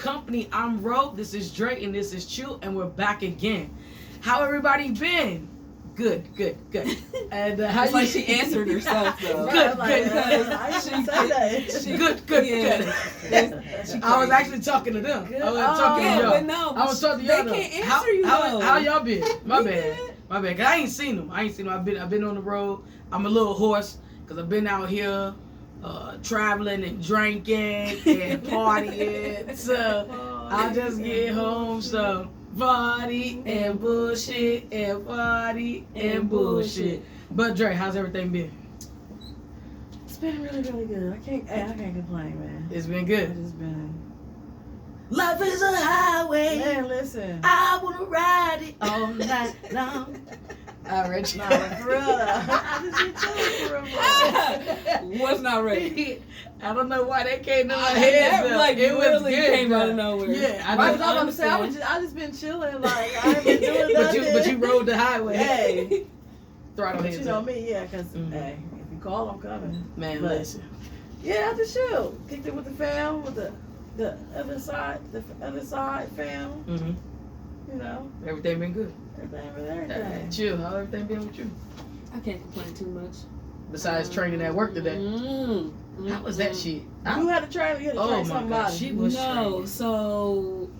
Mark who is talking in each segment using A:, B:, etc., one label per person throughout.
A: company. I'm Ro. This is Dre, and this is Chew, and we're back again. How everybody been? Good. And how
B: it's like she answered herself though.
A: Good. I was actually talking to them.
B: Good.
A: I was talking to y'all.
B: But no,
A: I was talking to y'all.
B: They can't answer you though.
A: How y'all been? My bad. Cause I ain't seen them. I've been on the road. I'm a little hoarse because I've been out here traveling and drinking and partying. So I just get home. So party and bullshit and party and bullshit. But Dre, how's everything been?
C: It's been really good. I can't complain, man.
A: It's been good.
C: It's just been.
A: Life is a highway.
C: Man, listen.
A: I wanna ride it all night long. All right,
C: nah, for real. I just been chilling for real.
B: Was not ready.
A: I don't know why that came to my head.
B: That like
A: it
B: really
A: was good,
B: came out of nowhere.
A: Yeah, I
C: Right,
A: know.
C: I was gonna say I just been chilling. Like I ain't been doing nothing.
A: but you rode the highway.
C: Hey,
A: Throttle
C: but
A: hands
C: you know
A: up.
C: me, yeah. Cause hey, if you call, I'm coming.
A: Man,
C: But,
A: listen.
C: yeah, I just chill. Kicked it with the fam, with the other side fam.
A: Mm-hmm.
C: You know,
A: Everything been good.
C: everything.
A: Chill. How everything been with you?
B: I can't complain too much.
A: Besides training at work today. How was that shit?
C: You had to train. You had to train
A: my
C: somebody.
A: God, she was
B: No,
A: training.
B: so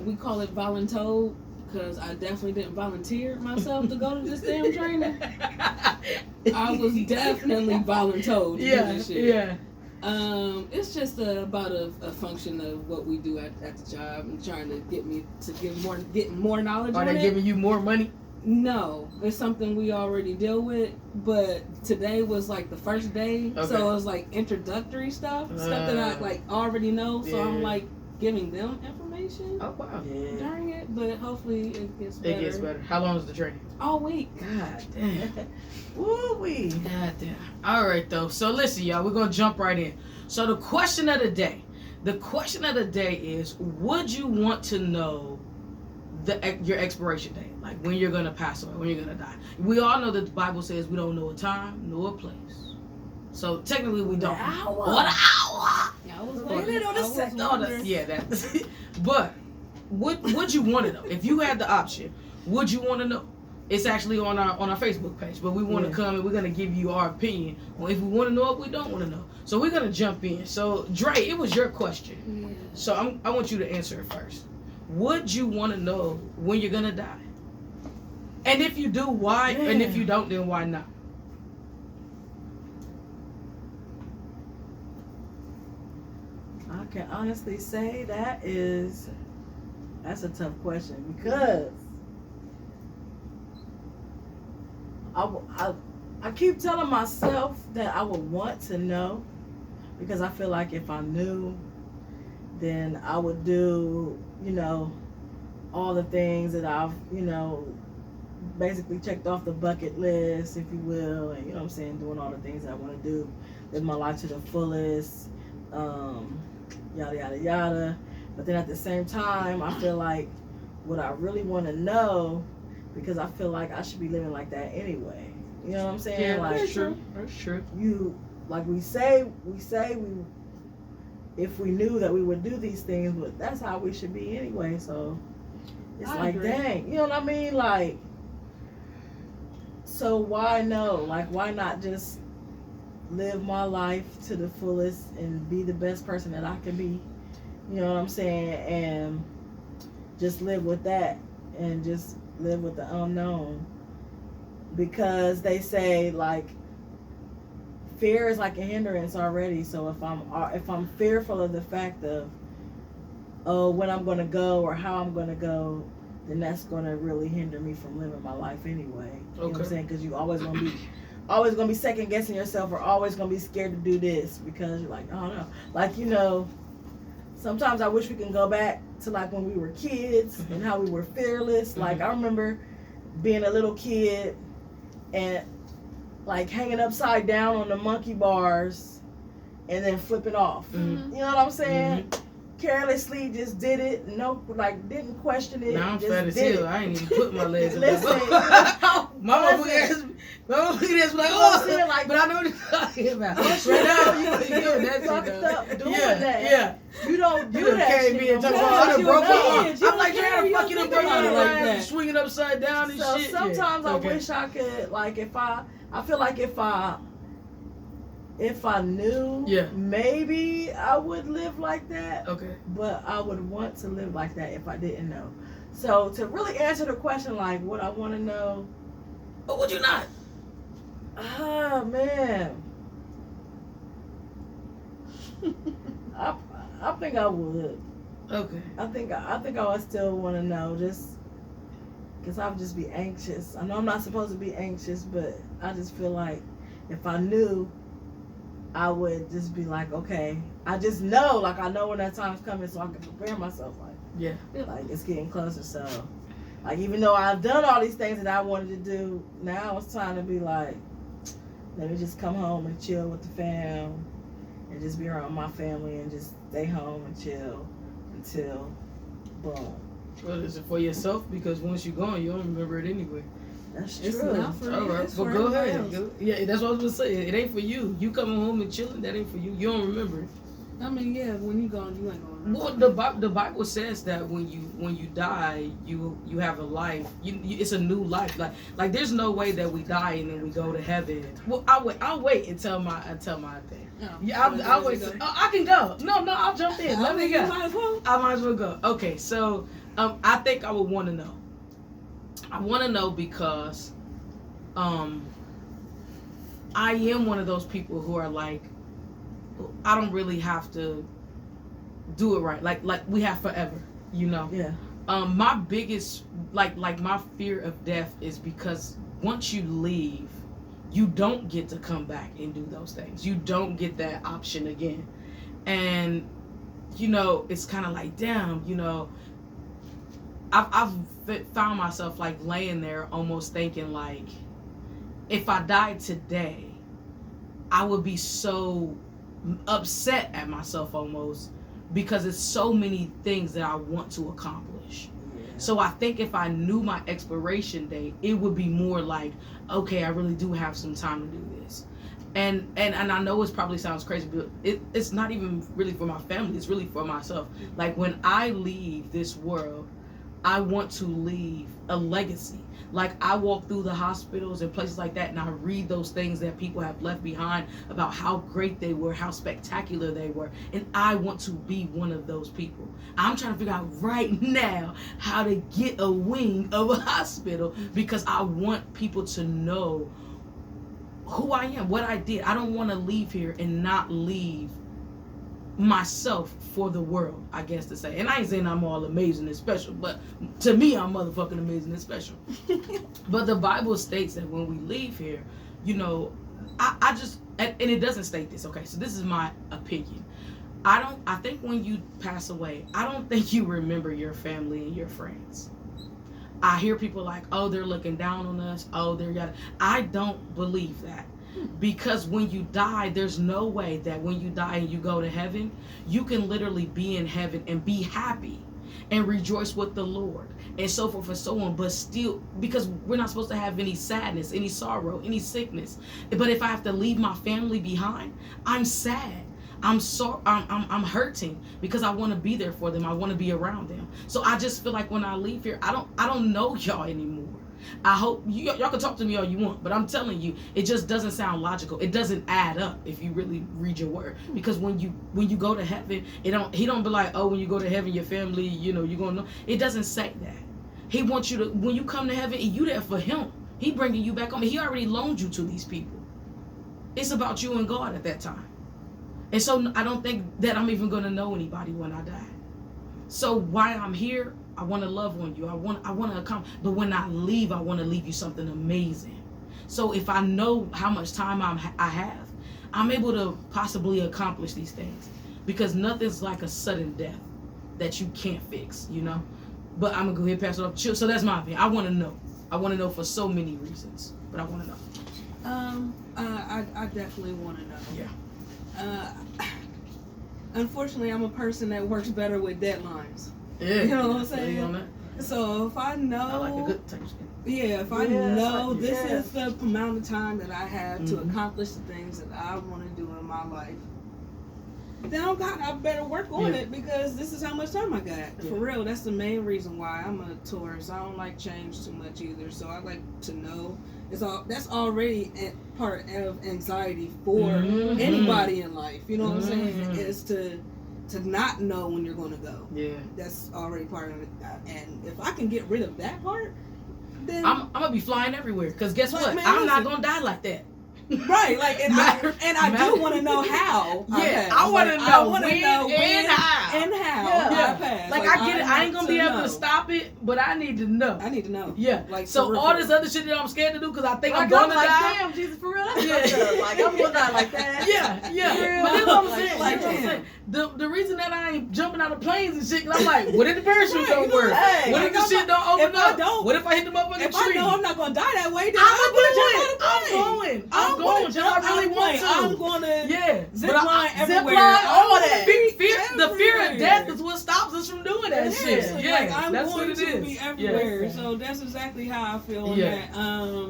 B: we call it voluntold because I definitely didn't volunteer myself to go to this damn training. I was definitely voluntold to do this shit.
A: Yeah.
B: It's just about a function of what we do at the job and trying to get more knowledge
A: Are
B: on
A: they
B: it.
A: giving you more money?
B: No, it's something we already deal with, but today was like the first day,
A: Okay.
B: so it was like introductory stuff that I like already know, so I'm like giving them information
A: Oh wow.
C: Yeah.
B: during it, but hopefully it gets better.
A: It gets better. How long is the training?
B: All week.
A: God damn.
C: Woo wee.
A: God damn. All right though. So listen, y'all, we're gonna jump right in. So the question of the day is: would you want to know your expiration date, like when you're gonna pass away, when you're gonna die? We all know that the Bible says we don't know a time nor a place. So technically, we don't. What hour?
B: Yeah, I was
C: Wait, on the second.
A: Yeah, that. But would you want to know if you had the option? Would you want to know? It's actually on our Facebook page, but we want to come and we're gonna give you our opinion on if we want to know, if we don't want to know. So we're gonna jump in. So Dre, it was your question.
B: Yeah.
A: So I want you to answer it first. Would you want to know when you're gonna die? And if you do, why?
C: Yeah.
A: And if you don't, then why not?
C: I can honestly say that's a tough question because I keep telling myself that I would want to know because I feel like if I knew, then I would do, all the things that I've, basically checked off the bucket list, if you will, and you know what I'm saying, doing all the things that I want to do, live my life to the fullest, yada yada yada. But then at the same time, I feel like what I really want to know, because I feel like I should be living like that anyway. You know what I'm saying?
A: Yeah,
C: like,
A: that's true. That's true.
C: We say if we knew that we would do these things, but that's how we should be anyway. So it's
B: I
C: like,
B: agree.
C: dang, you know what I mean? Like, so why no? Like, why not just live my life to the fullest and be the best person that I can be? You know what I'm saying? And just live with that and just live with the unknown. Because they say, like, fear is like a hindrance already. So if I'm fearful of the fact of when I'm gonna go or how I'm gonna go, then that's gonna really hinder me from living my life anyway. You know what I'm saying? Because you always gonna be second guessing yourself, or always gonna be scared to do this because you're like, oh no, like sometimes I wish we can go back to like when we were kids and how we were fearless. Like I remember being a little kid and like hanging upside down on the monkey bars and then flipping off. You know what I'm saying? Carelessly just did it. No, like didn't question it.
A: Now I'm
C: just
A: fat as
C: did
A: hell.
C: it.
A: I ain't even put my legs up.
C: Listen,
A: My mother Don't look at this like,
C: You know what I'm
A: oh,
C: saying? Like,
A: but I know what you're talking about.
C: Once
A: Right
C: you
A: now,
C: know you fucked up doing that.
A: Yeah.
C: You don't do
A: You done
C: that
A: came
C: shit
A: in and
C: no
A: talking
C: more.
A: about I done
B: You
A: broke my
B: don't
A: arm.
B: care. You
A: I'm like,
B: don't
A: trying
B: care.
A: to
B: You
A: fucking
B: don't
A: break
B: think
A: your
B: about it
A: arm,
B: like that.
A: swinging upside down and
C: So
A: shit.
C: sometimes I
A: Okay.
C: wish I could, like, I feel like if I knew,
A: Yeah.
C: maybe I would live like that.
A: Okay.
C: But I would want to live like that if I didn't know. So to really answer the question, like, what I want to know,
A: Or would you not?
C: Man, I think I would.
A: Okay.
C: I think I would still want to know, just because I would just be anxious. I know I'm not supposed to be anxious, but I just feel like if I knew, I would just be like, okay, I just know, like I know when that time's coming, so I can prepare myself. Like,
A: Yeah.
C: like it's getting closer. So, like even though I've done all these things that I wanted to do, now it's time to be like, let me just come home and chill with the fam, and just be around my family and just stay home and chill until boom.
A: Well, is it for yourself? Because once you're gone, you don't remember it anyway.
C: That's
B: It's
C: true.
B: not for
A: All
B: you.
A: right,
B: It's
A: but
B: for
A: go
B: everybody
A: ahead.
B: else.
A: Go- Yeah, that's what I was gonna say. It ain't for you. You coming home and chilling, that ain't for you. You don't remember it.
B: I mean, yeah, when you gone, you ain't going.
A: Well, the Bible says that when you die, you have a life. You it's a new life. Like there's no way that we die and then we go to heaven. Well, I'll wait until my thing.
B: Oh,
A: Yeah, I'll wait. I can go. No, I'll jump in. Let me
B: You
A: go.
B: might as well.
A: I might as well go. Okay, so I think I would want to know. I want to know because I am one of those people who are like, I don't really have to do it right. Like we have forever, you know.
C: Yeah.
A: My biggest like my fear of death is because once you leave, you don't get to come back and do those things. You don't get that option again. And you know, it's kind of like, damn, you know, I've found myself like laying there almost thinking like, if I died today, I would be so upset at myself almost because it's so many things that I want to accomplish.
C: Yeah.
A: So I think if I knew my expiration date, it would be more like, okay, I really do have some time to do this. And I know it probably sounds crazy, but it's not even really for my family, it's really for myself. Like when I leave this world, I want to leave a legacy. Like I walk through the hospitals and places like that and I read those things that people have left behind about how great they were, how spectacular they were. And I want to be one of those people. I'm trying to figure out right now how to get a wing of a hospital because I want people to know who I am, what I did. I don't want to leave here and not leave myself for the world, I guess to say. And I ain't saying I'm all amazing and special, but to me I'm motherfucking amazing and special. But the Bible states that when we leave here, you know, I just, and it doesn't state this, okay, so this is my opinion. I think when you pass away, I don't think you remember your family and your friends. I hear people like, oh, they're looking down on us, oh, they're yada. I don't believe that. Because when you die, there's no way that when you die and you go to heaven, you can literally be in heaven and be happy and rejoice with the Lord and so forth and so on. But still, because we're not supposed to have any sadness, any sorrow, any sickness. But if I have to leave my family behind, I'm sad. I'm hurting because I want to be there for them. I want to be around them. So I just feel like when I leave here, I don't know y'all anymore. I hope y'all can talk to me all you want, but I'm telling you, it just doesn't sound logical. It doesn't add up if you really read your word. Because when you go to heaven, he don't be like, oh, when you go to heaven, your family, you know, you're gonna know. It doesn't say that. He wants you to, when you come to heaven, you there for him. He bringing you back home. He already loaned you to these people. It's about you and God at that time. And so I don't think that I'm even gonna know anybody when I die. So while I'm here, I want to love on you. I want to accomplish. But when I leave, I want to leave you something amazing. So if I know how much time I have, I'm able to possibly accomplish these things. Because nothing's like a sudden death that you can't fix, you know. But I'm gonna go ahead and pass it off to you. So that's my opinion. I want to know. I want to know for so many reasons. But I want to know.
B: I definitely want to know.
A: Yeah.
B: Unfortunately, I'm a person that works better with deadlines.
A: Yeah.
B: You know what I'm saying?
A: On that.
B: So if I know,
A: I like a good time skin.
B: if I
C: Yes,
B: know this
C: yes.
B: is the amount of time that I have to
A: Mhm.
B: accomplish the things that I want to do in my life, then I better work on
A: Yeah.
B: it because this is how much time I got.
A: Yeah.
B: For real, that's the main reason why I'm a Taurus. I don't like change too much either, so I like to know. That's already part of anxiety for
A: Mhm.
B: anybody in life. You know what I'm saying?
A: Mhm.
B: Is to not know when you're going to go.
A: Yeah.
B: That's already part of it. And if I can get rid of that part, then
A: I'm gonna be flying everywhere. Cause guess
B: But,
A: what?
B: man,
A: I'm not
B: listen.
A: gonna die like that.
B: right, like, and
A: Matter-
B: I
A: matter-
B: do want to know how.
A: Yeah,
B: I
A: I want to
B: pass.
A: know
B: wanna
A: when
B: know
A: and how.
B: and how
C: Yeah.
B: I pass.
A: Like I get it. I ain't gonna be able
B: know.
A: to stop it, but I need to know.
B: I need to know.
A: Yeah.
B: Like,
A: So
B: for real,
A: all
B: for
A: this
B: real.
A: other shit that I'm scared to do because I think
C: Like,
A: I'm gonna
C: like,
A: die.
C: damn, Jesus, for real, that's
A: Yeah.
C: fucked up. Like, I'm gonna die like that.
A: Yeah, yeah.
C: For real.
A: But that's what I'm
C: Like,
A: saying.
B: like,
A: That's what I'm
B: damn.
A: saying. The reason that I ain't jumping out of planes and shit, 'cause I'm like, what if the parachute
B: Right,
A: don't
B: you know,
A: work?
C: hey,
A: What if
B: like,
A: the shit don't open
B: if I
A: up?
B: don't-
A: What if I hit the motherfucking
B: If
A: tree?
B: I know I'm not gonna die that way, then
A: I'm
B: I'm gonna jump out of the
A: I'm
B: plane.
A: going. I'm going. Because I really want to.
B: I'm gonna
A: Yeah.
B: zip
A: But
B: line
A: zip
B: everywhere.
A: line, all
B: I'm
A: that.
B: gonna
A: The fear of
B: everywhere.
A: death is what stops us from doing that shit.
B: Seriously,
A: Yeah,
B: like, I'm
A: that's
B: going
A: what it
B: to
A: is.
B: be
A: Yeah.
B: everywhere. So that's exactly how I feel on
A: Yeah.
B: that.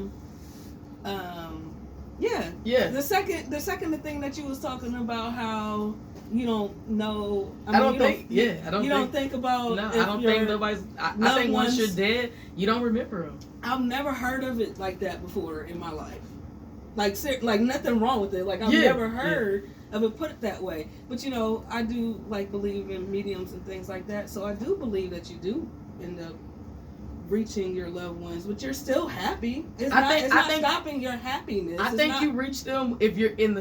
B: Yeah.
A: Yeah.
B: The second thing that you was talking about how you don't know.
A: I don't
B: you
A: think. Yeah, I don't
B: you
A: think.
B: don't think about.
A: No,
B: if
A: I don't
B: your
A: think nobody's. I
B: loved
A: think once
B: ones-
A: you're dead, you don't remember them.
B: I've never heard of it like that before in my life. Like nothing wrong with it. Like I've
A: Yeah,
B: never heard of it put it that way. But I do like believe in mediums and things like that. So I do believe that you do end up reaching your loved ones, but you're still happy. It's
A: I
B: not,
A: think-
B: it's
A: I
B: not
A: think-
B: stopping your happiness.
A: I
B: It's
A: think
B: not-
A: you reach them if you're in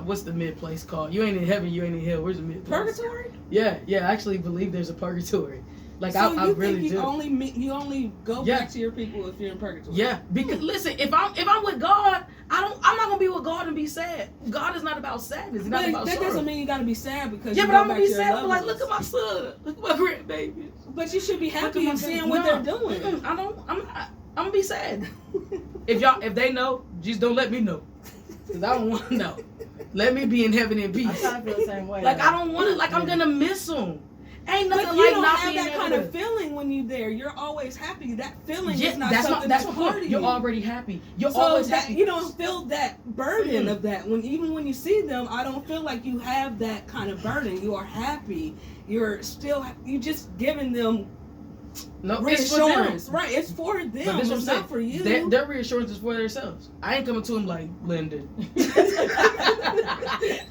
A: what's the mid place called? You ain't in heaven, you ain't in hell. Where's the mid place?
B: purgatory.
A: Yeah, I actually believe there's a purgatory. Like
B: So
A: I
B: you
A: really
B: think
A: do.
B: you only go
A: Yeah.
B: back to your people if you're in purgatory?
A: Yeah, because listen, if I'm with God, I'm not gonna be with God and be sad. God is not about sadness. It's not
B: But
A: about
B: that
A: sorrow.
B: doesn't mean you gotta be sad because
A: Yeah,
B: you
A: but
B: go
A: I'm gonna
B: back
A: be
B: to your
A: sad.
B: loved
A: I'm like,
B: ones.
A: look at my son, look at my grandbaby.
B: But you should be
A: Look
B: happy
A: at
B: and
A: my
B: seeing
A: son.
B: what
A: No,
B: they're doing.
A: I'm not. I'm gonna be sad. If they know, just don't let me know, cause I don't want to know. Let me be in heaven in
C: I
A: peace.
C: kind of feel the same way.
A: Like I don't want to. Like I'm gonna miss them. Ain't nothing
B: But
A: like
B: you don't
A: not
B: have
A: being
B: that
A: able
B: kind
A: to.
B: of feeling when you're there. You're always happy. That feeling
A: Yeah,
B: is not
A: that's
B: something
A: my
B: that's
A: point.
B: part of
A: You're
B: you.
A: already happy. You're
B: So
A: always
B: that
A: happy.
B: you don't feel that burden
A: Mm.
B: of that. Even when you see them, I don't feel like you have that kind of burden. You are happy. You just giving them
A: No, it's for them.
B: reassurance. Right, it's for them.
A: But this what I'm
B: It's
A: saying.
B: not for you.
A: Their reassurance is for themselves. I ain't coming to them like Linda.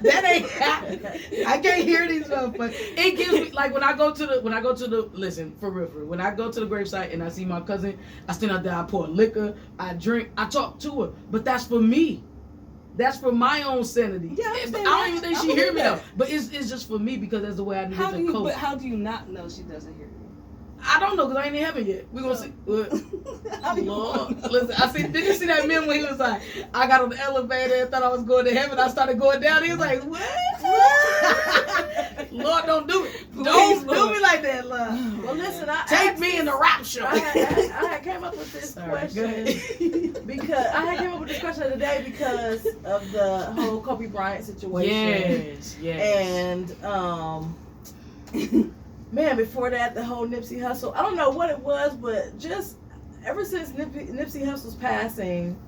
A: That ain't happening. I can't hear these motherfuckers. It gives me like when I go to the listen for real. When I go to the gravesite and I see my cousin, I stand out there. I pour liquor. I drink. I talk to her. But that's for me. That's for my own sanity.
B: Yeah, I
A: I
B: understand
A: don't
B: that.
A: even think
B: I
A: she
B: believe
A: hear me
B: that.
A: though. But it's just for me because that's the way I need
B: How
A: to
B: do you?
A: cope.
B: But how do you not know she doesn't hear you?
A: I don't know because I ain't in heaven yet. We gonna see.
B: How do you
A: Lord,
B: know?
A: listen. Did you see that meme when he was like, I got on the elevator and thought I was going to heaven. I started going down. He was like, what? Lord, don't do it. Don't do
B: Lord.
A: me like that, Lord.
C: Well, listen,
A: Take me in the rapture.
C: I had came up with this
A: Sorry, go
C: question
A: ahead.
C: because I had came up with this question today because of the whole Kobe Bryant situation.
A: Yes.
C: And man, before that, the whole Nipsey Hussle. I don't know what it was, but just ever since Nipsey Hussle's passing,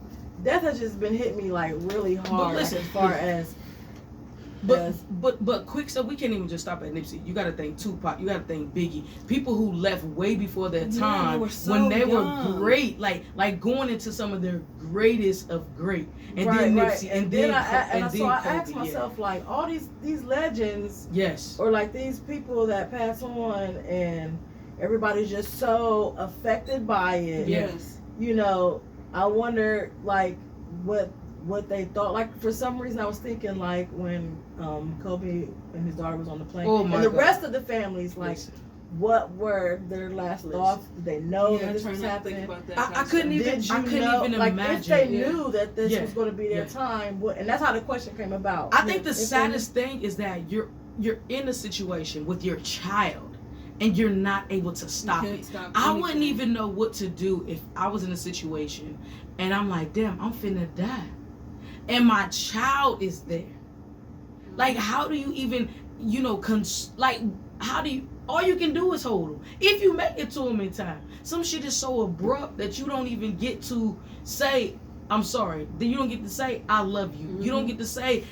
C: death has just been hitting me like really hard.
A: listen,
C: as far as
A: But quick stuff, we can't even just stop at Nipsey. You gotta think Tupac, you gotta think Biggie. People who left way before their
B: Yeah,
A: time
B: they were so
A: when they
B: young.
A: were great, like going into some of their greatest of great. And
C: right,
A: then
C: right.
A: Nipsey
C: And then I
A: Kobe,
C: asked
A: yeah.
C: myself like all these legends
A: Yes.
C: or like these people that pass on and everybody's just so affected by it.
B: Yes.
C: You know, I wonder like what they thought. Like for some reason I was thinking like when Kobe and his daughter was on the plane
A: Oh my
C: and the
A: God.
C: rest of the families like
A: Listen.
C: what were their last
A: Listen.
C: thoughts? Did they know
B: Yeah,
C: that this
B: trying
C: was
B: not to think
C: happening?
B: about that
A: I
B: kind of
A: couldn't
B: stuff.
A: even-
C: Did you
A: I couldn't
C: know,
A: even
C: like
A: imagine.
C: if they
B: Yeah.
C: knew that this
A: Yeah.
C: was going to be their
A: Yeah.
C: time, and that's how the question came about.
A: I think the
C: If they-
A: saddest thing is that you're in a situation with your child and you're not able to stop
B: can't
A: it.
B: stop
A: I
B: anything.
A: wouldn't even know what to do if I was in a situation and I'm like, damn, I'm finna die. And my child is there. Like, how do you even, how do you, all you can do is hold them. If you make it to them in time, some shit is so abrupt that you don't even get to say, I'm sorry. Then you don't get to say, I love you. You don't get to say,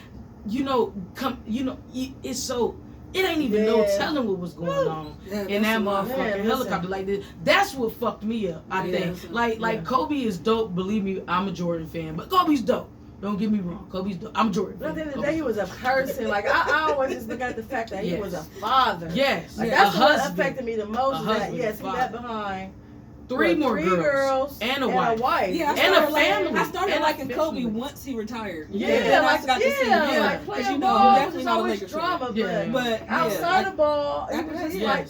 A: it's so, it ain't even no telling what was going on in that motherfucking helicopter like this. That's what fucked me up, I think. Like Kobe is dope. Believe me, I'm a Jordan fan, but Kobe's dope. Don't get me wrong. Kobe's dope. I'm a Jordan fan.
C: But at the end of the day, he was a person. Like, I always just look at the fact that he was a father.
A: Yes.
C: Like, that's what affected me the most. That, yes, he left behind
A: three girls and a wife.
B: Yeah,
A: and a family.
B: I started liking Kobe once he retired.
C: Yeah,
B: I got to see him.
C: Like playing ball, definitely not a Lakers drama, but outside of ball, it was just like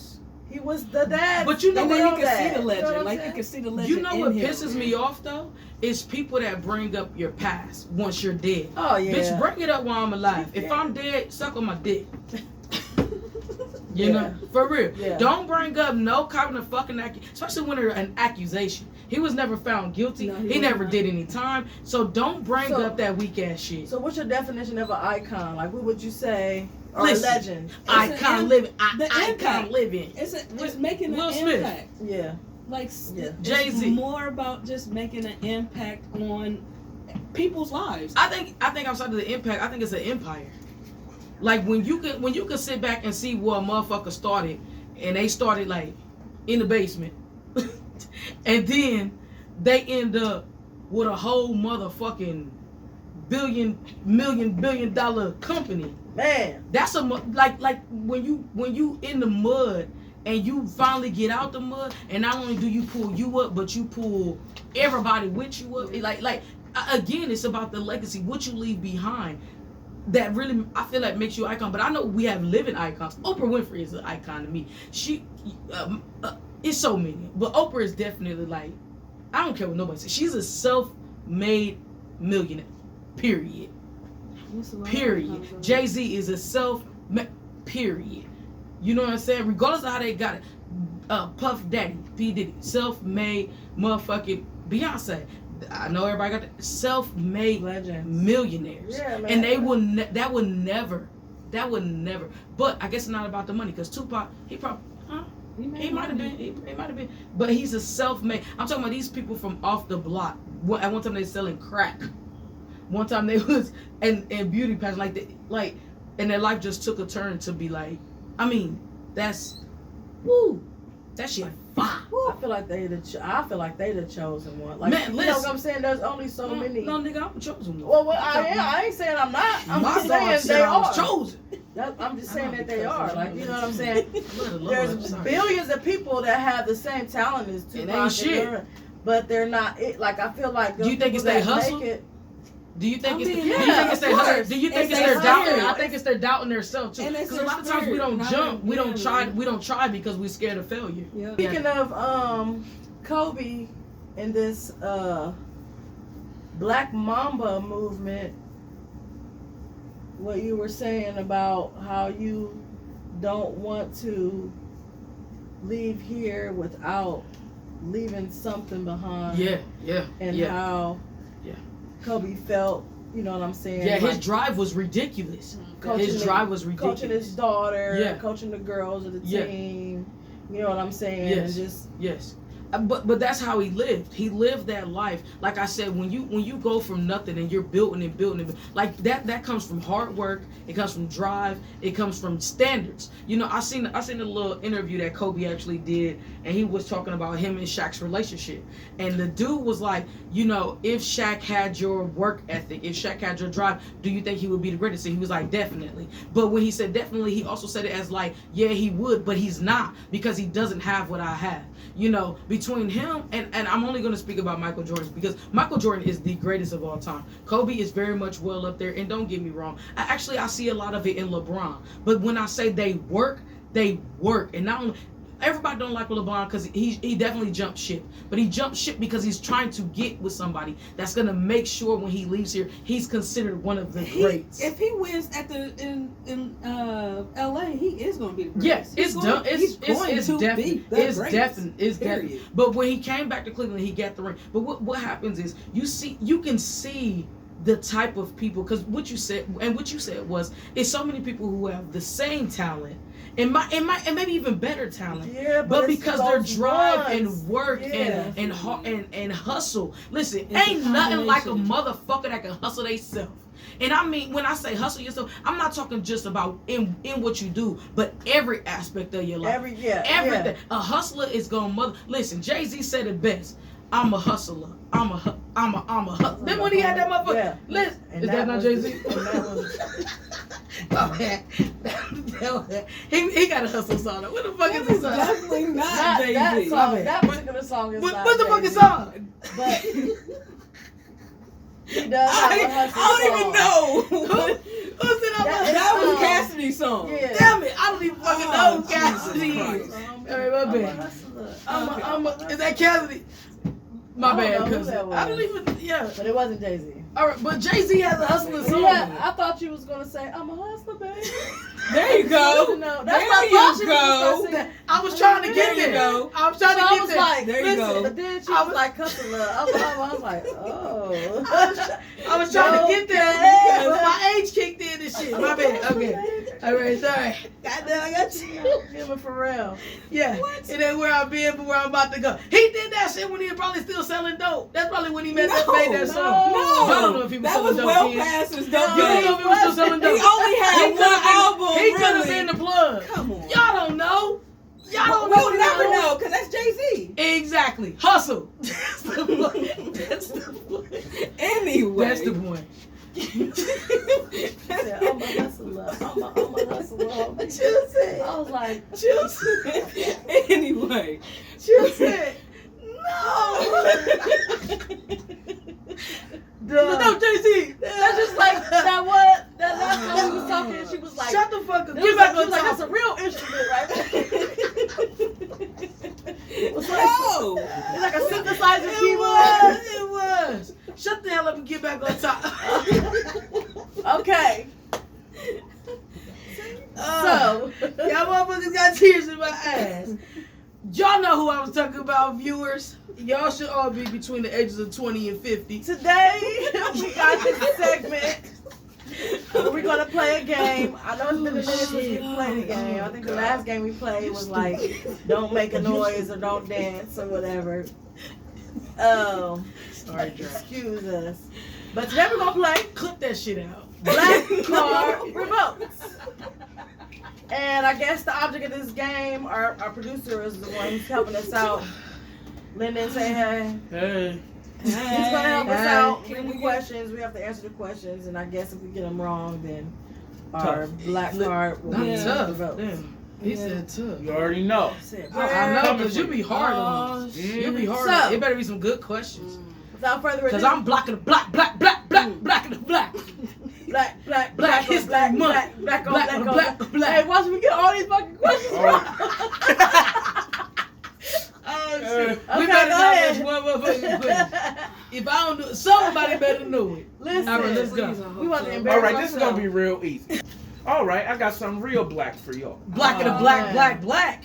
C: he was the dad.
A: But you know
B: what? You can see the legend. Like you can see the legend.
A: You know what pisses me off though? It's people that bring up your past once you're dead.
C: Oh yeah.
A: Bitch, bring it up while I'm alive. If I'm dead, suck on my dick. You know, for real.
C: Yeah.
A: Don't bring up no kind of fucking especially when there's an accusation. He was never found guilty.
B: No,
A: he never did any time. So don't bring up that weak ass shit.
C: So what's your definition of an icon? Like, what would you say? Or
A: Listen,
C: a legend?
A: Icon living.
B: Icon
A: living.
B: It's making an impact.
C: Yeah.
B: Like
A: Jay-Z.
B: It's more about just making an impact on people's lives.
A: I think outside of the impact, I think it's an empire. Like when you can sit back and see where a motherfucker started, and they started like in the basement, and then they end up with a whole motherfucking billion dollar company.
C: Man,
A: that's a like when you in the mud and you finally get out the mud, and not only do you pull you up, but you pull everybody with you up. Like again, it's about the legacy, what you leave behind. That really, I feel like makes you an icon. But I know we have living icons. Oprah Winfrey is an icon to me. She, it's so many. But Oprah is definitely like, I don't care what nobody says. She's a self-made millionaire. Period. Period. Jay-Z is a self-made. Period. You know what I'm saying? Regardless of how they got it. Puff Daddy, P. Diddy, self-made motherfucking Beyonce. I know everybody got the self-made millionaires, and they will. That would never. But I guess it's not about the money, because Tupac, he might have been, but he's a self-made. I'm talking about these people from off the block. At one time they selling crack. One time they was and beauty pageant and their life just took a turn to be like. I mean, that's that shit.
C: I feel like they the chosen one. Like,
A: man,
C: you know what I'm saying? There's only so many.
A: No, nigga, I'm the chosen one.
C: Well, I ain't saying I'm not. I'm just saying they are
A: chosen.
C: I'm just saying that they are. Like, you know what I'm saying? There's billions of people that have the same talent as Tupac, but they're not. Like, I feel like.
A: Do you think it's their hustle? Do you think it's their hustle? Do you think it's their doubting? I think it's their doubting themselves too. Because a lot of times we don't jump, we don't try because we're scared of failure.
C: Yeah. Speaking of Kobe and this Black Mamba movement, what you were saying about how you don't want to leave here without leaving something behind. And how Kobe felt, you know what I'm saying?
A: Yeah, his drive was ridiculous. His drive was ridiculous.
C: Coaching his daughter, coaching the girls of the team. You know what I'm saying?
A: Yes.
C: And just
A: But that's how he lived. He lived that life. Like I said, when you go from nothing and you're building and building, like that comes from hard work. It comes from drive. It comes from standards. You know, I seen a little interview that Kobe actually did, and he was talking about him and Shaq's relationship. And the dude was like, you know, if Shaq had your work ethic, if Shaq had your drive, do you think he would be the greatest? And he was like, definitely. But when he said definitely, he also said it as like, yeah, he would, but he's not, because he doesn't have what I have. You know, between him and I'm only going to speak about Michael Jordan, because Michael Jordan is the greatest of all time. Kobe is very much well up there, and don't get me wrong, I see a lot of it in LeBron. But when I say they work, and not only. Everybody don't like LeBron because he definitely jumped ship, but he jumped ship because he's trying to get with somebody that's gonna make sure when he leaves here he's considered one of the greats.
B: If he wins at in LA, he is gonna be the greatest.
A: Yes, it's definite. But when he came back to Cleveland, he got the ring. But what happens is you can see the type of people, because what you said was, it's so many people who have the same talent and maybe even better talent, but because their drive and work and hustle. Listen, ain't nothing like a motherfucker that can hustle theyself. And I mean, when I say hustle yourself, I'm not talking just about in what you do, but every aspect of your life. Everything. A hustler is gonna listen. Jay-Z said it best. I'm a hustler. I'm a hustler. Remember when he had that motherfucker?
C: Yeah.
A: Listen,
C: And
A: is that not Jay-Z? Oh, man. He got a hustle song. What the fuck is the song?
B: Definitely not Jay-Z.
C: That particular song is not
A: What's the fucking
C: Jay-Z.
A: song?
C: But he does have a hustle
B: I don't even know.
A: Who said
B: That was Cassidy's song.
C: Yeah.
A: Damn it, I don't even fucking know who Cassidy
B: Jesus
A: is.
B: Christ.
A: Alright, my bad. Is that Cassidy? My bad, cause I don't even,
C: But it wasn't Jay-Z.
A: Alright, but Jay-Z has a hustling song.
C: Yeah, I thought you was gonna say, I'm a hustler, baby.
B: There you go.
C: No, that's
B: There
C: what I
B: you
C: thought she was
B: go.
C: gonna say.
A: I was trying to get
B: There you
A: there.
B: go.
A: I was trying to
C: I
A: get
C: was
A: there.
C: like,
B: There you
C: listen,
B: go.
C: but then she
A: I
C: was
A: was-
C: like, hustler. I was like, oh.
A: I was trying to get there because my age kicked in and shit. My bad. Okay. Alright, sorry. Goddamn, I got you.
C: Give it for real.
A: Yeah. It ain't where I've been, but where I'm about to go. He did that shit when he was probably still selling dope. That's probably when he made that song.
B: No,
A: I don't know if he was
B: that
A: selling
B: was
A: dope
B: well
A: then.
B: past his
A: You
B: dope
A: don't know
B: days.
A: if he was still selling
B: He
A: dope.
B: only had one album.
A: He could have
B: really.
A: been the plug.
B: Come on.
A: Y'all don't know. Y'all don't know.
B: We'll never know, because that's Jay-Z.
A: Exactly. Hustle. That's the point. That's the point.
B: Anyway.
A: That's the point.
C: Said, I'm a hustler. I'm a hustler.
A: Chill said.
C: I was like,
A: Chill said.
B: Anyway.
A: Chill said. No. No, Jay-Z.
C: that's just like that. What that last time we was talking, and she was like,
A: Shut the fuck up.
C: It
A: Get
C: was
A: back
C: like,
A: on
C: like, that's a
A: top.
C: real instrument, right? It's like,
B: No.
C: it's like a synthesizer
A: It
C: keyboard.
A: was. It was. Shut the hell up and get back on top.
C: Okay.
A: So, y'all motherfuckers got tears in my eyes. Y'all know who I was talking about, viewers. Y'all should all be between the ages of 20 and 50.
C: Today we got this segment. We're gonna play a game. I know it's been a minute since we played a game. I think the last game we played was like, don't make a noise or don't dance or whatever.
A: Sorry, Jack.
C: Excuse us. But today we're gonna play
A: Clip that shit out.
C: Black Card Remotes. And I guess the object of this game, our producer is the one who's helping us out. Lyndon, say hey.
A: Hey.
C: He's gonna help us
A: Hey.
C: out
B: Can
C: with
B: we
C: the
B: get-
C: questions. We have to answer the questions, and I guess if we get them wrong, then our
A: Tough.
C: black card will
A: Not
C: be
A: tough.
C: revoked.
A: Damn. He
B: Yeah.
A: said tough.
D: You already know.
C: That's it.
A: I know,
D: Coming
A: because
D: for
A: you be hard on me.
B: shit.
A: You be hard
C: So-
A: on me. It better be some good questions.
C: Without further ado,
A: Because I'm blocking the black, black, black, black, blacking the black.
C: black, black,
A: Black
C: on
A: History
C: black,
A: Month.
C: black, black on
A: Black
C: black
A: on
C: on
A: black,
C: black.
A: black.
C: Hey, watch me get all these fucking questions wrong.
A: Oh, shit.
C: Okay,
A: We better
C: go
A: not
C: ahead.
A: miss one motherfucking question. If I don't do it, somebody better know it.
C: Listen,
A: All right, let's go.
B: Please, I hope
C: we want to
B: so.
C: embarrass
D: All right, this is gonna
C: ourselves.
D: be real easy. All right, I got something real black for y'all.
A: Black and the
C: Oh,
A: black,
C: man.
A: black, black.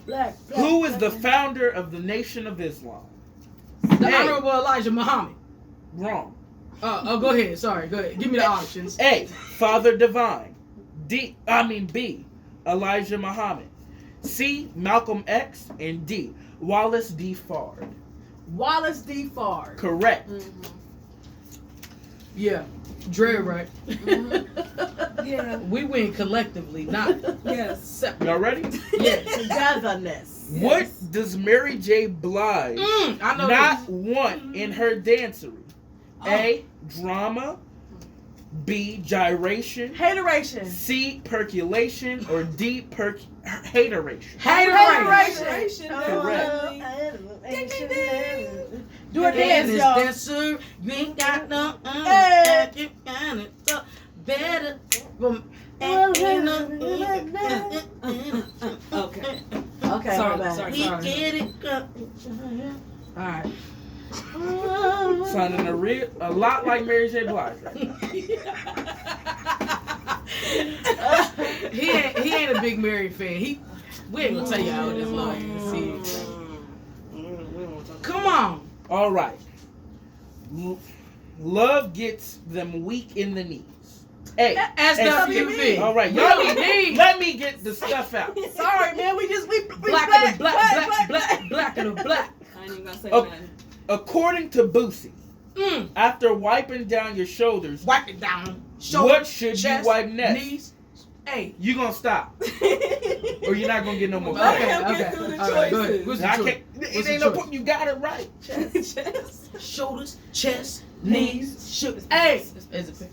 C: black.
D: Who is the
C: black.
D: founder of the Nation of Islam?
A: The
D: Hey.
A: Honorable Elijah Muhammad.
D: Wrong.
A: Go ahead. Sorry, go ahead. Give me the options.
D: A. Father Divine. B. Elijah Muhammad. C. Malcolm X. And D. Wallace D. Fard.
C: Wallace D. Fard.
D: Correct.
A: Yeah. Dre, right?
B: Yeah.
A: We win collectively, not
B: Yes.
A: separate.
D: Y'all ready?
A: Yes.
C: Togetherness.
D: What does Mary J. Blige
A: I know
D: not
A: this.
D: want in her dancery? A. Drama. B. Gyration.
C: Hateration.
D: C. Percolation. Or D. Hateration.
A: Hateration.
D: Correct.
C: Do a dance, y'all.
A: Dancer, you ain't got no
C: Hey.
A: you got it so better from
B: Okay.
C: Okay,
B: Sorry,
C: my bad.
B: sorry.
A: we get it. All right.
D: Sounding a lot like Mary J. Blige right now.
A: he ain't a big Mary fan. We ain't gonna tell you how this lawyer is. See. Come on.
D: All right. Love gets them weak in the knees. A.
A: SWV.
D: All right,
A: We
D: y'all
A: don't need-
D: let me get the stuff out.
C: Sorry, man. We
A: Black and black and black.
B: I ain't even gonna say
D: Oh.
B: nothing.
D: According to Boosie,
A: Mm.
D: after wiping down your shoulders,
A: Wipe it down.
D: what should
A: chest,
D: you wipe next?
A: Knees. Hey.
D: You gonna stop, or you're not gonna get no more.
B: Let
A: Okay,
B: him
A: okay.
B: get through the
A: All right, go ahead.
B: choices.
A: What's the
D: I
A: choice?
D: can't.
A: What's
D: It
A: the
D: ain't no
A: choice?
D: point. You got it right.
B: Chest.
A: Shoulders, chest,
C: Knees.
A: knees, shoulders. Hey.
B: Shoulders.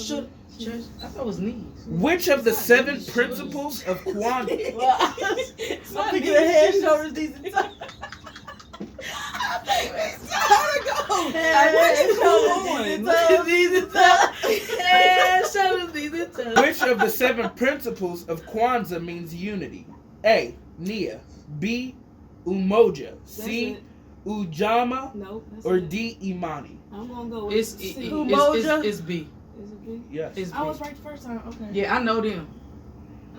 A: Shoulder, chest. I thought it was knees.
D: Which of the 7 principles of Kwanzaa?
C: Well, I'm thinking of head, shoulders, knees, and toes.
B: How'd it go?
C: Head, shoulders, knees, and toes.
A: Head, shoulders, knees, and toes.
D: Which of the 7 principles of Kwanzaa means unity? A. Nia. B. Umoja. C.
B: it.
D: Ujama.
B: Nope. That's
D: Or
B: it.
D: D. Imani.
B: I'm gonna go with
A: It's
B: C.
A: it's B.
B: Is it B?
D: Yes.
A: It's B.
B: I was right the first time. Okay.
A: Yeah, I know them.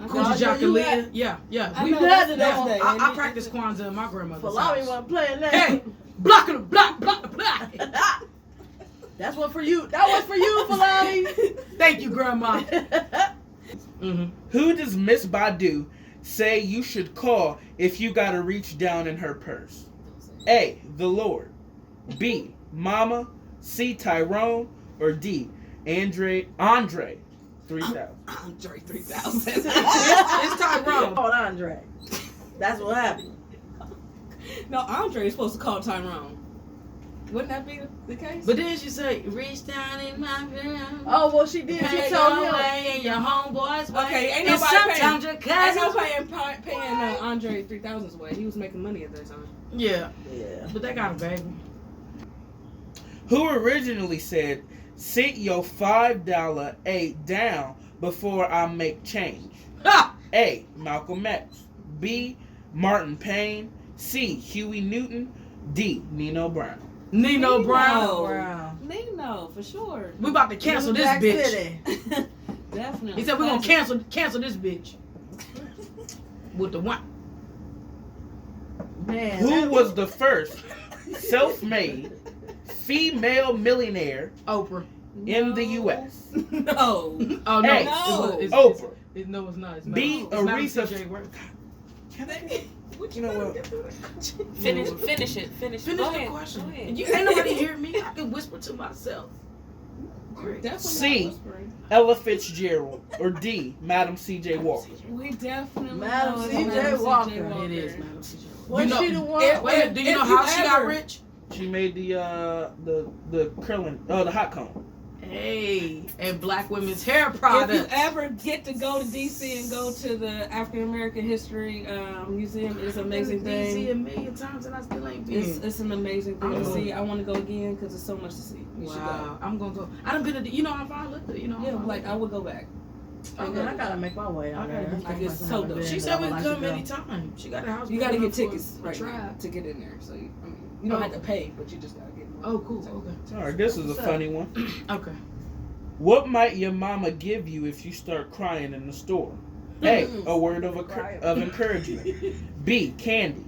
B: I
A: Cool
B: know.
C: Jack and Leah.
A: Yeah.
B: I
A: We
B: know
C: had
B: that's
C: it
B: next
C: on.
B: day.
A: I practiced Kwanzaa in my grandmother's
C: Falami
A: house.
C: wasn't playing that.
A: Hey, block the block.
C: That's one for you. That was for you, Falami.
A: Thank you, Grandma. Mm-hmm.
D: Who does Miss Badu say you should call if you gotta reach down in her purse? A. The Lord. B. Mama. C. Tyrone. Or D. Andre 3000.
B: Andre 3000.
A: It's Tyrone.
C: Called Andre. That's what happened.
B: No, Andre is supposed to call Tyrone. Wouldn't that be the case?
A: But then she say, reach down in my room.
C: Oh, well, she did. She
A: Pay
C: told
A: your
C: him.
A: way and your homeboys way.
B: Okay, ain't
A: and
B: nobody
A: sometimes your
B: Ain't
A: cousin.
B: nobody paying Andre 3000's way. He was making money at that time.
A: Yeah,
C: Yeah.
A: but they got a baby.
D: Who originally said, sit your $5 8 down before I make change?
A: Ha!
D: A. Malcolm X. B. Martin Payne. C. Huey Newton. D. Nino Brown.
A: Nino Brown.
C: Brown.
B: Nino, for sure.
A: We about to cancel this
C: Jack
A: bitch.
C: City.
B: Definitely.
A: He said we're gonna cancel this bitch. With the one.
C: Man.
D: Who was the first self-made female millionaire
A: Oprah.
D: in the U.S.?
B: No.
A: Oh no.
D: Hey,
B: no.
D: Oprah.
A: No, it's not. It's
D: B.
A: Madam- it's Madam
D: Aretha.
A: C.J. Worth.
B: What
D: You know what?
E: Finish it.
A: Finish
E: Go
A: the
E: ahead.
A: question.
E: Go ahead.
A: You ain't nobody hear me. I can whisper to myself. Great.
B: Definitely
D: C.
B: not whispering.
D: Ella Fitzgerald. Or D. Madam C.J. Walker.
B: We definitely
C: Madam
B: know it's
C: C.J.
B: Madam
C: Walker.
A: It is Madam C.J.
C: Was
A: You know-
C: she the one?
B: If-
A: Wait a minute, do you
B: If
A: know
B: you
A: how she got
B: ever-
A: rich?
D: She made the curling, the hot comb.
A: Hey, and black women's hair
B: If you
A: products.
B: ever get to go to DC and go to the African American History Museum, it's an amazing
A: I've been to DC
B: thing.
A: a million times and I still ain't been.
B: It's an amazing thing to
A: Oh.
B: see. I want to go again because there's so much to see. You should go.
A: Wow, I'm gonna go. I done been to. You know how far I lived. You know. how
B: Yeah,
A: far
B: like I would go back.
C: Okay, I gotta make my way out there.
B: Like, it's so dope.
A: She said we can come anytime. She got a house.
B: You got to
A: big
B: get
A: enough
B: tickets
A: for
B: right now
A: tribe.
B: to get in there. So you don't have to pay, but you just got to get.
A: Oh, cool. Okay.
D: All right, this is a
C: What's up?
D: funny one.
A: Okay.
D: What might your mama give you if you start crying in the store? A. A word of encouragement. B. Candy.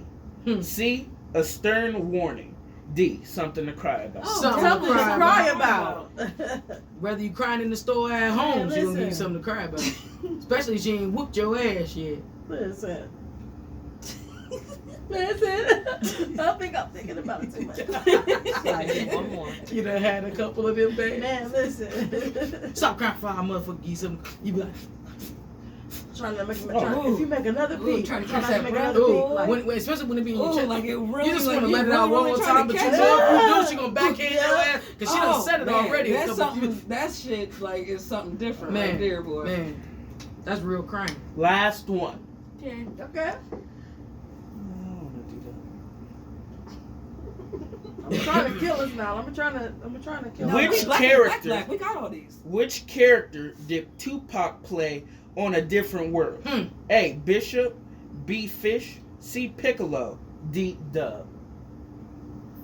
D: C. A stern warning. D. Something to cry about.
B: Oh,
A: Something
C: Something to
A: cry
C: cry
B: about.
C: about.
A: Whether you crying in the store or at home, she gonna give you
C: listen.
A: something to cry about. Especially if she ain't whooped your ass yet.
C: Listen. Listen. I think I'm thinking about it too much.
E: One more.
A: You done had a couple of them days.
C: Man, listen.
A: Stop crying for our motherfucker. Give you something. You be like,
C: Trying to make
B: Ooh.
C: if you make another
B: Ooh,
C: peak,
B: trying to
C: try
B: catch
C: not to
B: that
C: make
B: breath.
C: another
A: ooh,
C: peak. Like,
A: when, especially when it be in your
B: Oh,
A: chest.
B: like it really.
A: You just
B: like
A: want to
B: you
A: let it out
B: really
A: one more
B: trying
A: time,
B: to
A: but you
B: catch
A: know
B: it.
A: if you do, she gonna backhand your ass because she done said it
B: man,
A: already. a
B: That's
A: couple
B: something.
A: of-
B: That shit like is something different
A: Man,
B: right there, boy.
A: Man, that's real crime.
D: Last one.
B: Okay.
C: okay.
D: I don't wanna do
C: I'm trying to kill us now. I'm trying to kill
D: Which
C: us.
B: Black,
D: character-
B: Black, we got all these.
D: Which character did Tupac play on A Different World? A. Bishop. B. Fish. C. Piccolo. D. Dub.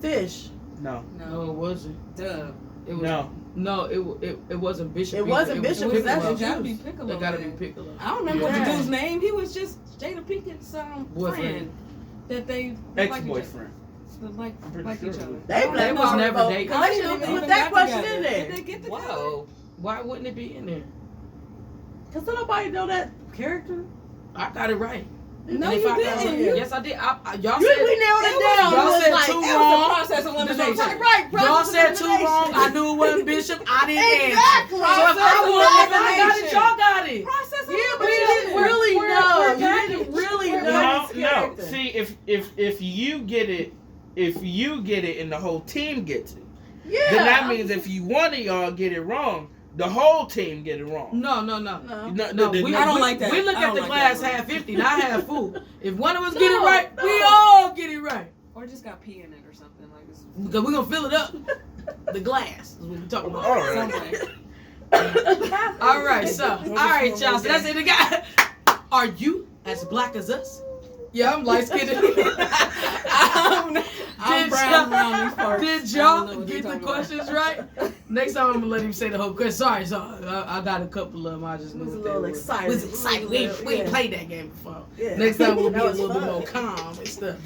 C: Fish.
D: No.
A: No, it wasn't.
B: Duh.
A: It was,
D: No.
A: No, it wasn't Bishop.
C: It wasn't Bishop,
A: was
C: because that's
A: Piccolo.
C: the
B: It gotta be
C: juice.
B: Piccolo.
A: It gotta be
B: man.
A: Piccolo.
B: I don't remember what
C: Yeah.
B: the dude's name. He was just Jada Pinkett's
A: Boyfriend.
B: friend that they
D: Ex-boyfriend.
B: like
D: I'm pretty
B: each
D: sure.
B: other.
C: They
A: They
C: blame
A: was
C: on
A: never
C: revolt,
A: dating.
C: 'cause they shouldn't even put that question in
B: Did
C: there.
B: they get together?
E: Whoa.
A: Why wouldn't it be in there?
C: Cause nobody know that character.
A: I got it right.
B: No,
A: And if
B: you
A: I got
B: didn't.
A: it- Yes, I did. Y'all
C: We
A: said
C: nailed it down.
A: y'all
C: It was
A: said
C: like,
A: too
C: it was
A: wrong.
C: a
B: Process of elimination.
C: Right,
A: y'all
C: process
A: said
C: of
A: too
C: elimination.
A: wrong. I knew it wasn't Bishop. I didn't answer.
C: Exactly.
A: So if I won, if I got it,
B: Elimination.
A: y'all got it.
B: Process of
C: Yeah, but you
B: elimination.
C: didn't really
B: We're
C: know. You
B: packaged.
C: didn't really
B: We're
C: know
D: No,
C: his
D: no.
C: character.
D: See, if you get it, and the whole team gets it,
C: Yeah.
D: then that means if you one of y'all get it wrong, the whole team get it wrong.
A: No.
C: No.
A: No, we,
B: I don't
A: we-
B: like that.
A: We look
B: I
A: at
B: don't
A: the
B: like
A: glass
B: that.
A: half empty, not half full. If one of us get it
C: No,
A: right,
C: no.
A: we all get it right.
B: Or just got pee in it or something like this.
A: Because we're gonna fill it up. The glass is what we're talking about.
D: All right.
B: Something.
A: All right, so y'all. So that's it. The guy. Are you as black as us? Yeah, I'm light skinned.
B: I'm brown around these parts.
A: Did
B: I don't know
A: y'all
B: what
A: get
B: you're
A: the
B: talking
A: questions right? Next time I'm gonna let him say the whole question. Sorry. I got a couple of them. I just
C: It was
A: knew
C: a
A: what they
C: little
A: were.
C: excited.
A: Was excited. We ain't
C: Yeah.
A: played that game before.
C: Yeah.
A: Next time we'll be
C: That
A: a
C: was
A: little bit
C: fun.
A: more calm and stuff.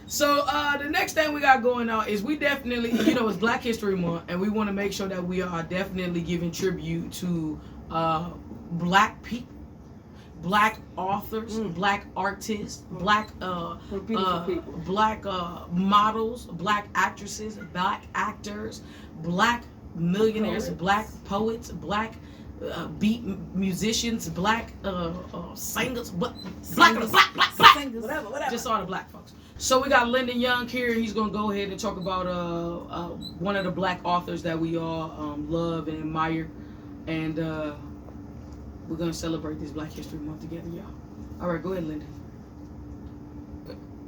A: So the next thing we got going on is we definitely, it's Black History Month, and we want to make sure that we are definitely giving tribute to black people, black authors, black artists, black
B: We're beautiful people.
A: black models, black actresses, black actors, black millionaires,
C: Poets.
A: black poets, black beat musicians, black singers, black.
C: Whatever.
A: Just all the black folks. So we got Lyndon Young here. He's gonna go ahead and talk about one of the black authors that we all love and admire, and we're gonna celebrate this Black History Month together, y'all. All right, go ahead, Lyndon.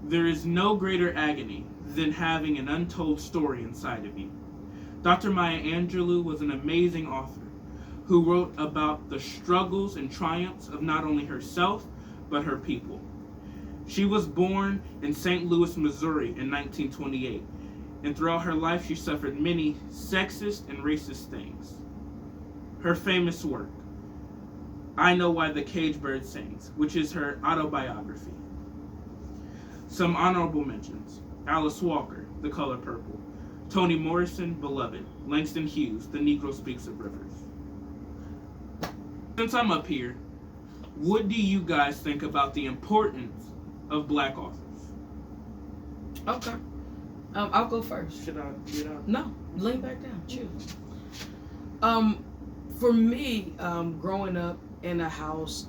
D: There is no greater agony than having an untold story inside of you. Dr. Maya Angelou was an amazing author who wrote about the struggles and triumphs of not only herself, but her people. She was born in St. Louis, Missouri in 1928, and throughout her life she suffered many sexist and racist things. Her famous work, I Know Why the Caged Bird Sings, which is her autobiography. Some honorable mentions: Alice Walker, The Color Purple; Toni Morrison, Beloved; Langston Hughes, The Negro Speaks of Rivers. Since I'm up here, what do you guys think about the importance of black authors?
A: Okay. I'll go first.
D: Should I get out?
A: No, lean back down. Chill. For me, growing up in a house,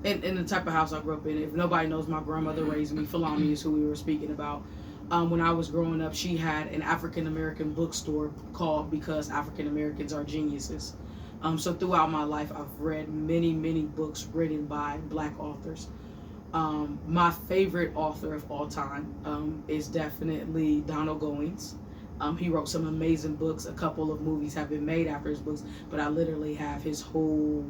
A: in the type of house I grew up in, if nobody knows, my grandmother raised me. Falami is who we were speaking about. When I was growing up, she had an African American bookstore called Because African Americans Are Geniuses. So throughout my life, I've read many books written by black authors. My favorite author of all time is definitely Donald Goines. He wrote some amazing books. A couple of movies have been made after his books, but I literally have his whole,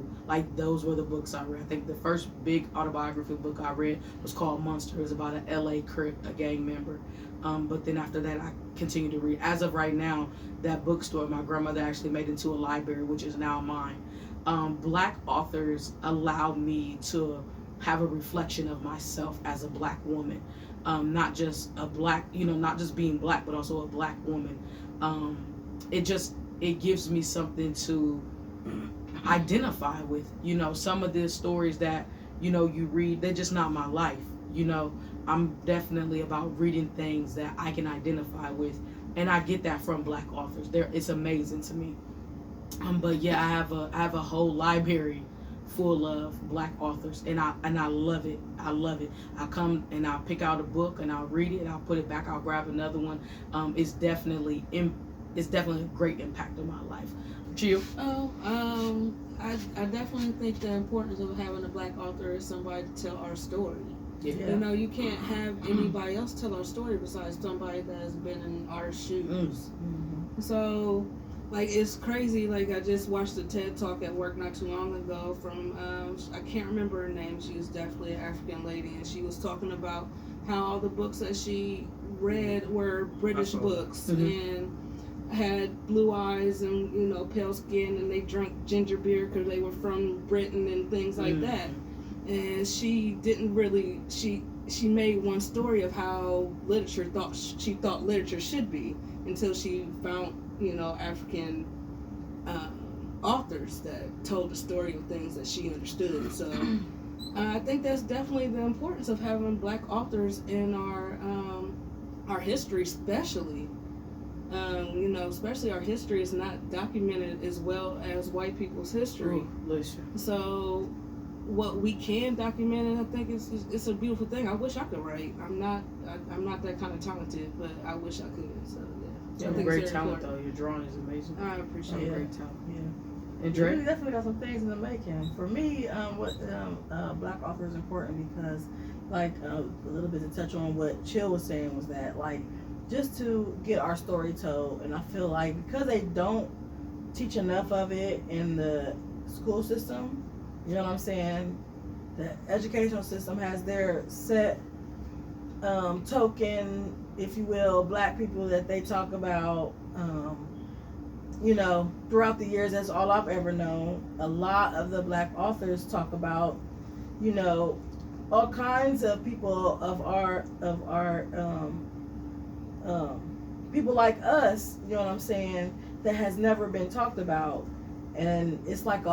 A: those were the books I read. I think the first big autobiography book I read was called Monster. It was about an LA Crip, a gang member. But then after that, I continued to read. As of right now, that bookstore, my grandmother actually made into a library, which is now mine. Black authors allowed me to have a reflection of myself as a black woman. Not just a black, not just being black, but also a black woman. It gives me something to identify with. Some of the stories that, you read, they're just not my life. I'm definitely about reading things that I can identify with. And I get that from black authors. It's amazing to me. But yeah, I have a whole library full of black authors, and I love it. I love it. I come and I'll pick out a book and I'll read it. I'll put it back. I'll grab another one. It's definitely a great impact on my life. Chill.
B: I definitely think the importance of having a black author is somebody to tell our story.
A: Yeah.
B: You can't have anybody else tell our story besides somebody that has been in our shoes.
A: Mm-hmm.
B: So, it's crazy. I just watched a TED Talk at work not too long ago from, I can't remember her name. She was definitely an African lady, and she was talking about how all the books that she read were British books, and had blue eyes and, pale skin, and they drank ginger beer because they were from Britain and things like that. And she didn't really, she made one story of how she thought literature should be until she found, African authors that told the story of things that she understood. So I think that's definitely the importance of having Black authors in our history, especially. Especially our history is not documented as well as white people's history.
A: Ooh, listen.
B: So what we can document, and I think it's a beautiful thing. I wish I could write. I'm not that kind of talented, but I wish I could. So
A: You
B: I
A: have
B: think
A: great
B: it's very
A: talent
B: important.
A: though. Your drawing is amazing.
B: I appreciate
A: You have
B: it.
A: great talent.
C: Yeah.
A: And
C: We
A: Dre?
C: definitely got some things in the making. For me, what Black author is important because, like, a little bit to touch on what Chill was saying was that, like, just to get our story told, and I feel like because they don't teach enough of it in the school system, you know what I'm saying? The educational system has their set token, if you will, Black people that they talk about. Throughout the years, that's all I've ever known. A lot of the Black authors talk about, all kinds of people of our people like us, you know what I'm saying, that has never been talked about. And it's like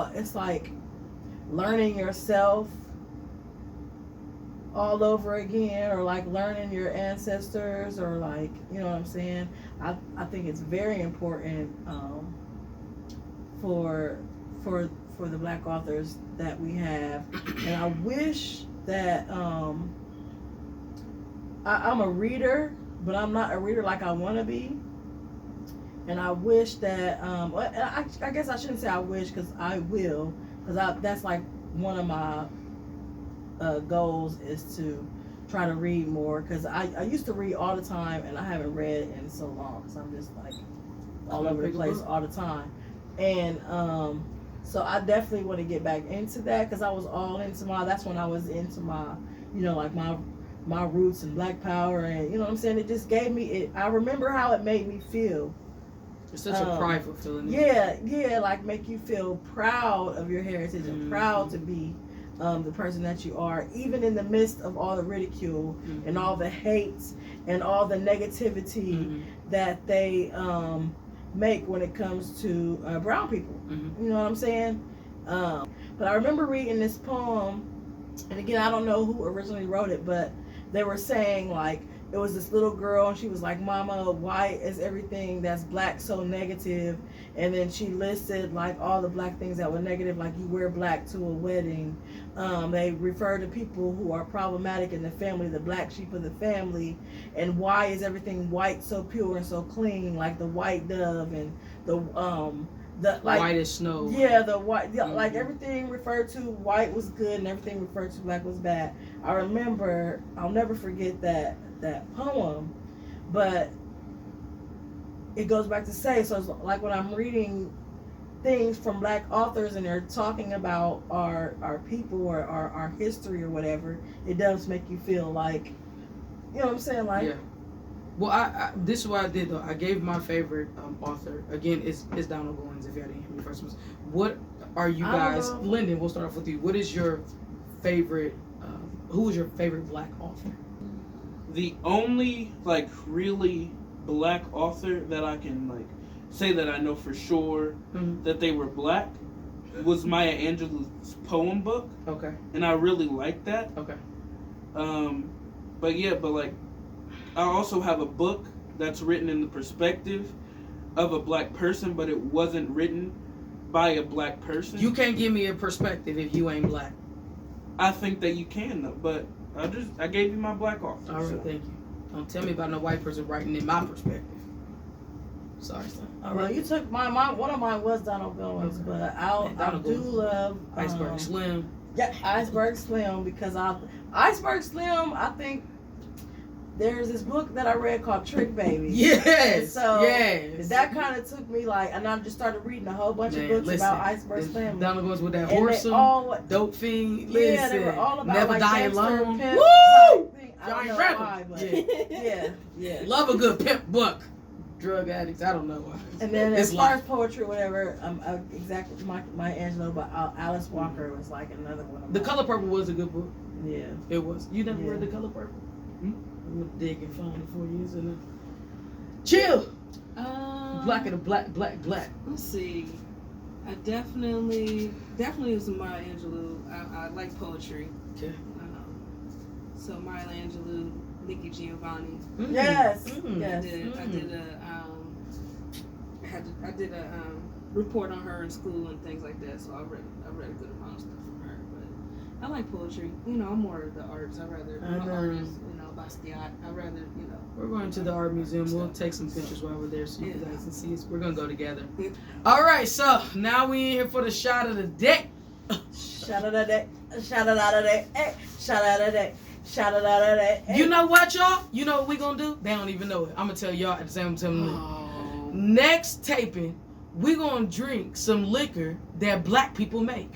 C: learning yourself all over again, or like learning your ancestors, or like, you know what I'm saying. I think it's very important for the Black authors that we have. And I wish that I'm a reader, but I'm not a reader like I want to be. And I wish that I guess I shouldn't say I wish, because I will, because that's like one of my goals is to try to read more, because I used to read all the time, and I haven't read in so long because I'm just like all over the place all the time. And so I definitely want to get back into that, because I was all into that's when I was into my, like my roots and Black power, and you know what I'm saying, it just gave me it. I remember how it made me feel.
A: It's such a prideful feeling.
C: Yeah, like make you feel proud of your heritage and proud to be the person that you are, even in the midst of all the ridicule and all the hate and all the negativity that they make when it comes to brown people. You know what I'm saying? But I remember reading this poem, and again, I don't know who originally wrote it, but they were saying, like, it was this little girl, and she was like, "Mama, why is everything that's Black so negative?" And then she listed like all the Black things that were negative, like you wear black to a wedding. They refer to people who are problematic in the family, the black sheep of the family. And why is everything white so pure and so clean, like the white dove and the like
A: white as snow.
C: Yeah, the white, like everything referred to white was good and everything referred to Black was bad. I remember, I'll never forget that poem, but it goes back to say, so it's like when I'm reading things from Black authors and they're talking about our people or our history or whatever, it does make you feel like, you know what I'm saying, like.
A: Yeah. Well, I this is what I did though. I gave my favorite author, again, it's Donald Goins, if y'all didn't hear me first. What are you guys, Lyndon, we'll start off with you. What is your favorite, who is your favorite Black author?
D: The only like really Black author that I can like say that I know for sure that they were Black was Maya Angelou's poem book.
A: Okay.
D: And I really liked that.
A: Okay.
D: But like I also have a book that's written in the perspective of a Black person, but it wasn't written by a Black person.
A: You can't give me a perspective if you ain't Black.
D: I think that you can though, but I gave you my Black author.
A: All right, thank you. Don't tell me about no white person writing in my perspective. Sorry, son.
C: All right, you took my one of mine was Donald Goins, but I do love
A: Iceberg Slim.
C: Yeah, Iceberg Slim, because Iceberg Slim, I think there's this book that I read called Trick Baby.
A: Yes.
C: So
A: yes.
C: That kind of took me like, and I just started reading a whole bunch of books about Iceberg Slim.
A: Donald Goins with that
C: and
A: horse, dope fiend.
C: Yeah, they were all about
A: never
C: like
A: die
C: gangster,
A: alone.
C: Pimp,
A: Woo!
C: I don't know why, but yeah.
A: Love a good pimp book. Drug addicts, I don't know why.
C: And then as far as poetry, whatever, exactly Maya Angelou, but Alice Walker was like another one.
A: The Color Purple was a good book.
C: Yeah.
A: It was. You never
C: Yeah.
A: read The Color Purple?
D: Hmm?
A: I'm gonna dig and find it for you. Isn't it? Chill. Black of the black.
B: Let's see. I definitely was Maya Angelou. I like poetry.
A: Okay.
B: So Maya Angelou, Nikki Giovanni.
C: Yes.
A: Mm.
C: Yes.
B: I did a report on her in school and things like that. So I read a good amount of stuff from her. But I like poetry. You know, I'm more of the arts. I'm an artist. You know, Basquiat. I'd rather, you know.
A: We're going to the art museum. We'll take some pictures while we're there so you
B: Yeah.
A: guys can see us. We're gonna go together.
B: Yeah.
A: All right, so now we in here for the shot of the day.
C: Shout out of that. Shout out of that. Hey. Shout out of that. Shout out of that. Hey.
A: You know what, y'all? You know what we gonna do? They don't even know it. I'm gonna tell y'all at the same time.
B: Oh.
A: Next taping, we gonna drink some liquor that black people make.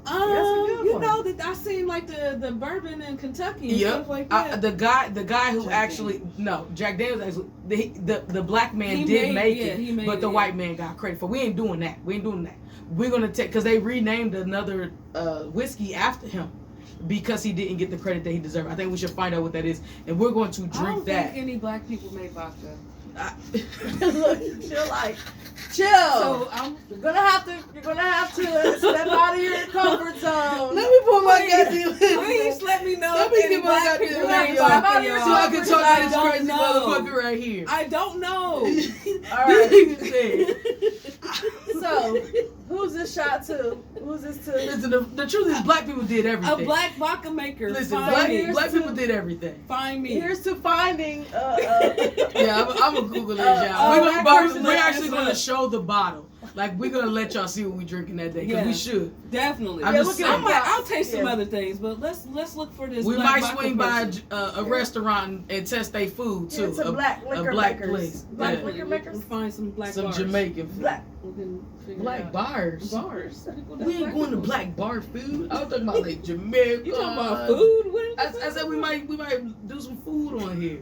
C: good
B: You
C: one.
B: know that I seen like the bourbon in Kentucky and
A: Yep.
B: stuff like that.
A: The guy who
B: Jack
A: actually Jack Daniels actually the black man
B: He
A: did
B: made-
A: make
B: yeah, he
A: it,
B: made
A: but the
B: it,
A: white
B: yeah.
A: man got credit for. We ain't doing that. We're gonna take because they renamed another whiskey after him because he didn't get the credit that he deserved. I think we should find out what that is, and we're going to
B: I
A: drink
B: don't
A: that.
B: think any black people make vodka.
C: Look, chill, chill.
B: So
C: you're gonna have to step out of your comfort zone.
A: Let me pull my goddamn.
B: please let me know
A: Let
B: if
A: me
B: any
A: get my
B: black
A: goddamn
B: people
A: hand,
B: make
A: y'all.
B: vodka,
C: So
B: y'all.
A: I can talk
B: I
A: to this
B: don't
A: crazy
B: know.
A: motherfucker right here.
B: I don't know.
C: All right.
A: Listen,
C: So, who's this shot to? Who's this to?
A: the truth is black people did
B: A
A: everything.
B: black vodka maker.
A: Listen,
B: Find me.
A: black people did everything.
B: Find me.
C: Here's to finding.
A: Yeah, I'm gonna Google this, y'all. We're actually gonna show the bottle. Like, we're gonna let y'all see what we drinking that day because we
B: Yeah.
A: should.
B: Definitely.
A: I'm just saying.
B: I'll taste some
C: Yeah.
B: other things, but let's look for this.
A: We
B: black
A: might
B: vodka
A: swing by
B: person.
A: a restaurant and test their food too.
C: It's a black liquor
A: black
C: makers.
A: place.
C: Black
A: Yeah.
C: liquor makers.
B: We'll find some black
A: Some
B: bars.
A: Jamaican food.
C: Black.
B: We can figure it
A: Black
B: out.
A: bars.
B: Bars.
A: We ain't going to black bar food. I was talking about like Jamaica.
B: You talking about food? What
A: I said we might do some food on here.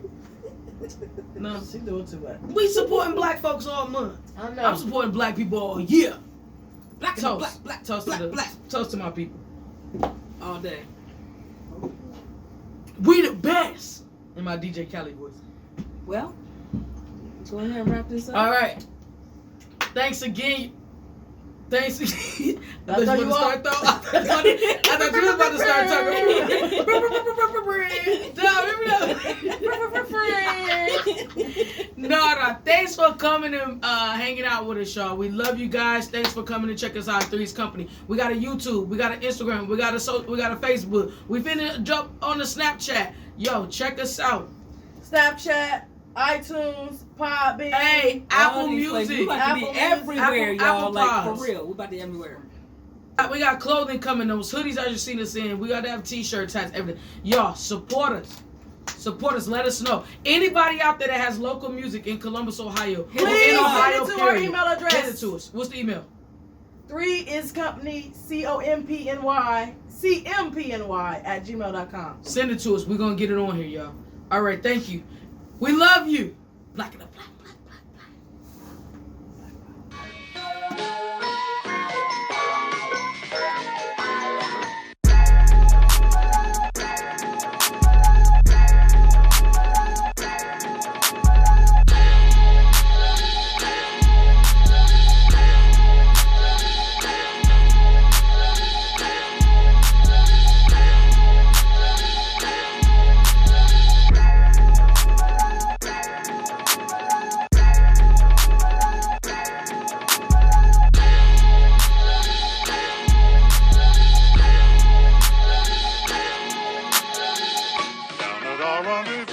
A: No,
C: She doing too much.
A: we supporting black folks all month.
C: I know.
A: I'm supporting black people all year.
B: Black,
A: Toast.
B: black,
A: Toast
B: black,
A: to
B: black.
A: toast to my people.
B: All day.
A: We the best. In my DJ Khaled voice.
B: Well, go ahead and wrap this up.
A: All right. Thanks again. Thanks. I
C: thought
A: thought you
C: you
A: was about to start talking. I thought you was about to start talking. No. Thanks for coming and hanging out with us, y'all. We love you guys. Thanks for coming to check us out at Three's Company. We got a YouTube. We got an Instagram. We got a Facebook. We finna jump on the Snapchat. Yo, check us out.
C: Snapchat, iTunes, Podbean.
A: Hey,
B: All
A: Apple
B: these places. We
A: Music.
B: about to be
C: Apple
B: everywhere,
A: Music,
B: y'all.
A: Apple
B: Like,
A: Pods.
B: for real. We about to be everywhere.
A: We got clothing coming. Those hoodies I just seen us in. We got to have t-shirts, hats, everything. Y'all, support us. Support us. Let us know. Anybody out there that has local music in Columbus, Ohio, or
C: Please
A: in Ohio,
C: send it to our
A: period,
C: email address.
A: send it to us. What's the email?
C: 3 is company, COMPNY, CMPNY @gmail.com.
A: Send it to us. We're going to get it on here, y'all. All right. Thank you. We love you. Black and the black.
F: Down at our rendezvous.